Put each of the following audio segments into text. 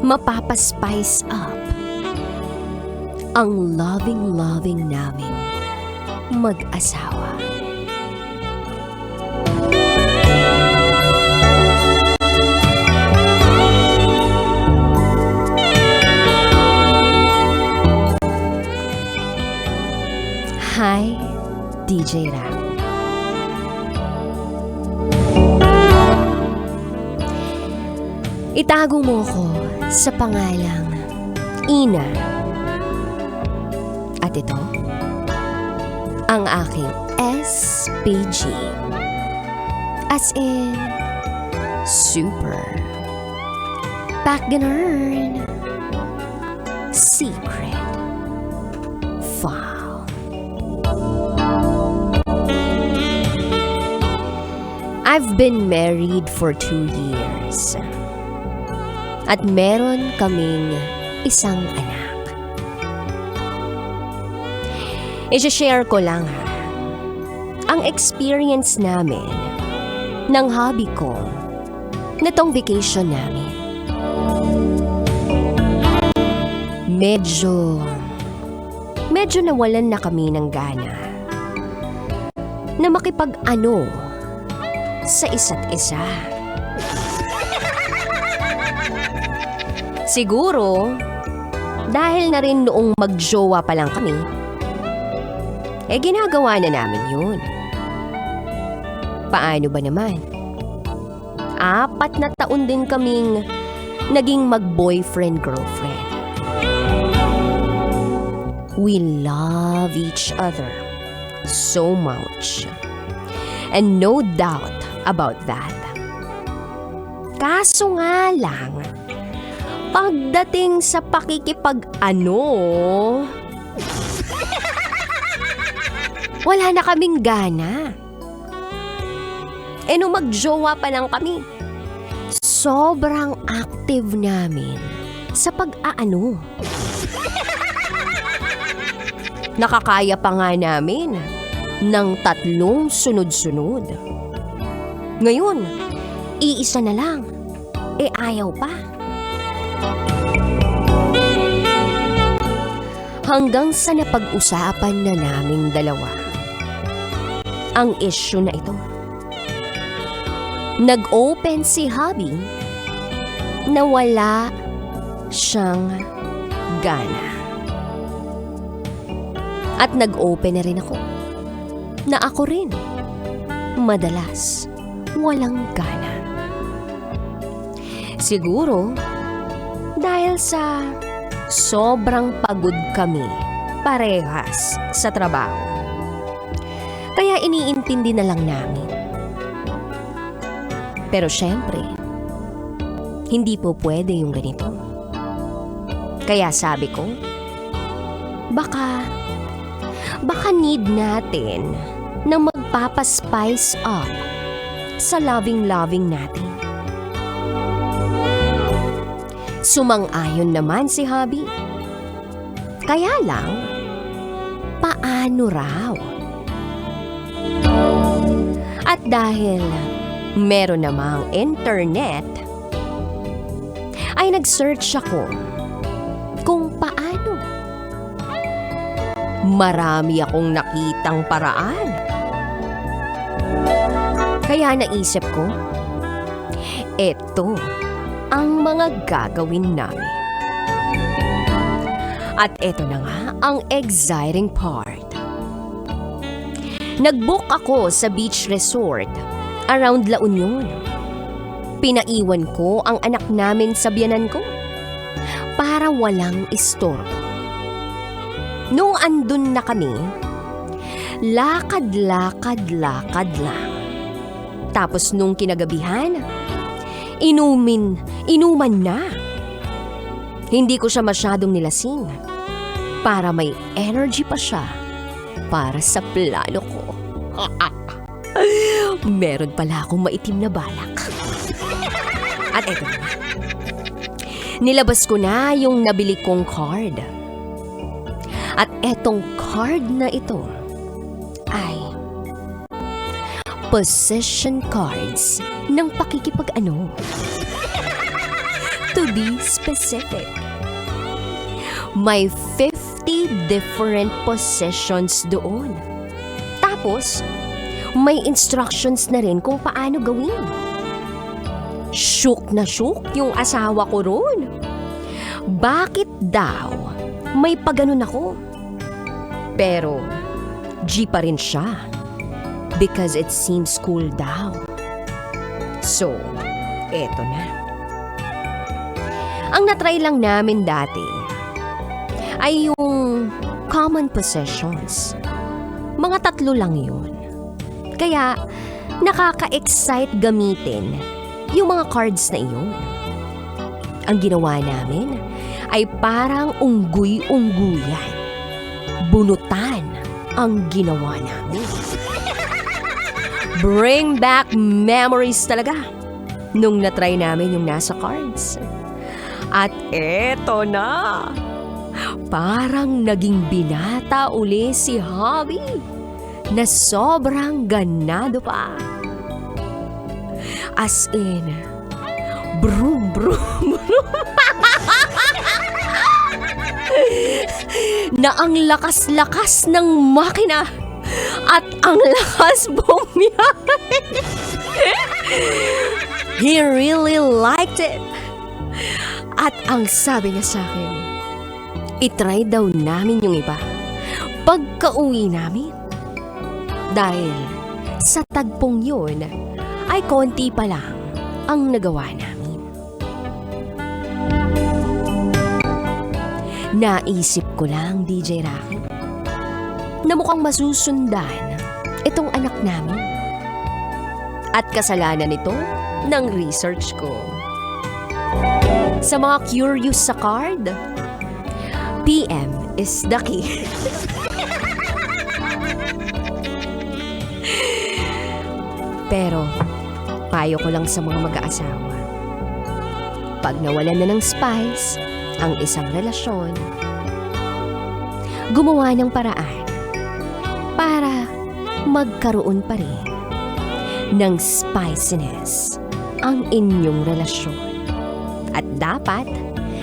mapapaspice up ang loving naming mag-asawa. Hi, DJ Ram. Itago mo ko sa pangalang Ina. At ito, ang aking SPG. As in, super. Backgammon. Secret. File. I've been married for 2 years. At meron kaming isang anak. I-share ko lang ha, ang experience namin ng hobby ko na tong vacation namin. Medyo nawalan na kami ng gana na makipag-ano sa isa't isa. Siguro, dahil na rin noong magjowa pa lang kami, ginagawa na namin yun. Paano ba naman? 4 na taon din kaming naging mag-boyfriend-girlfriend. We love each other so much. And no doubt about that. Kaso nga lang, pagdating sa pakikipag-ano, wala na kaming gana. Nung magjowa pa lang kami, sobrang active namin sa pag-aano. Nakakaya pa nga namin ng 3 sunod-sunod. Ngayon, iisa na lang. Ayaw pa. Hanggang sa napag-usapan na naming dalawa ang issue na ito. Nag-open si hubby na wala siyang gana. At nag-open na rin ako na ako rin madalas walang gana. Siguro dahil sa sobrang pagod kami parehas sa trabaho. Kaya iniintindi na lang namin. Pero syempre, hindi po pwede yung ganito. Kaya sabi ko, baka need natin na magpapaspice up sa loving natin. Sumang-ayon naman si hubby. Kaya lang, paano raw? At dahil meron namang internet, ay nag-search ako kung paano. Marami akong nakitang paraan. Kaya naisip ko, eto ang mga gagawin namin. At eto na nga ang exciting part. Nag-book ako sa beach resort around La Union. Pinaiwan ko ang anak namin sa biyanan ko para walang istorbo. Nung andun na kami, lakad lang. Tapos nung kinagabihan, inuman na. Hindi ko siya masyadong nilasing para may energy pa siya para sa plano ko. Meron pala akong maitim na balak. At eto na. Nilabas ko na yung nabili kong card. At etong card na ito ay possession cards ng pakikipag-ano. To to be specific. May 50 different possessions doon. Tapos, may instructions na rin kung paano gawin. Shook na shook yung asawa ko roon. Bakit daw may paganon ako? Pero, G pa rin siya. Because it seems cool daw. So, eto na. Ang natry lang namin dati ay yung common possessions. Mga 3 lang yun. Kaya, nakaka-excite gamitin yung mga cards na iyon. Ang ginawa namin ay parang unggoy-ungguyan. Bunutan ang ginawa namin. Bring back memories talaga nung natry namin yung nasa cards. At eto na! Parang naging binata uli si Hobby na sobrang ganado pa. As in, brum brum brum. Na ang lakas-lakas ng makina at ang lakas bumiyahe. He really liked it. At ang sabi niya sa akin, itry daw namin yung iba pagka-uwi namin. Dahil sa tagpong yun ay konti pa lang ang nagawa namin. Naisip ko lang, DJ Rocky, na mukhang masusundan itong anak namin. At kasalanan nito ng research ko. Sa mga curious sa card, PM is the key. Pero, payo ko lang sa mga mag-aasawa. Pag nawalan na ng spice ang isang relasyon, gumawa ng paraan para magkaroon pa rin ng spiciness ang inyong relasyon. At dapat,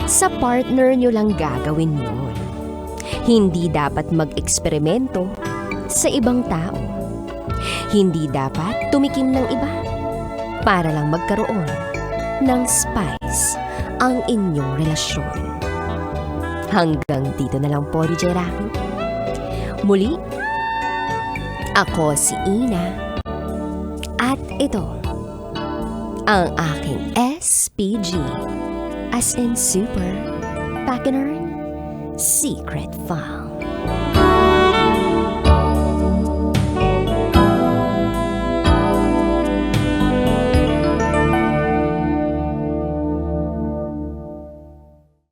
sa partner nyo lang gagawin yun. Hindi dapat mag-eksperimento sa ibang tao. Hindi dapat tumikim ng iba para lang magkaroon ng spice ang inyong relasyon. Hanggang dito na lang po, DJ Rocky. Muli, ako si Ina at ito ang aking SPG as in Super Packinern Secret File.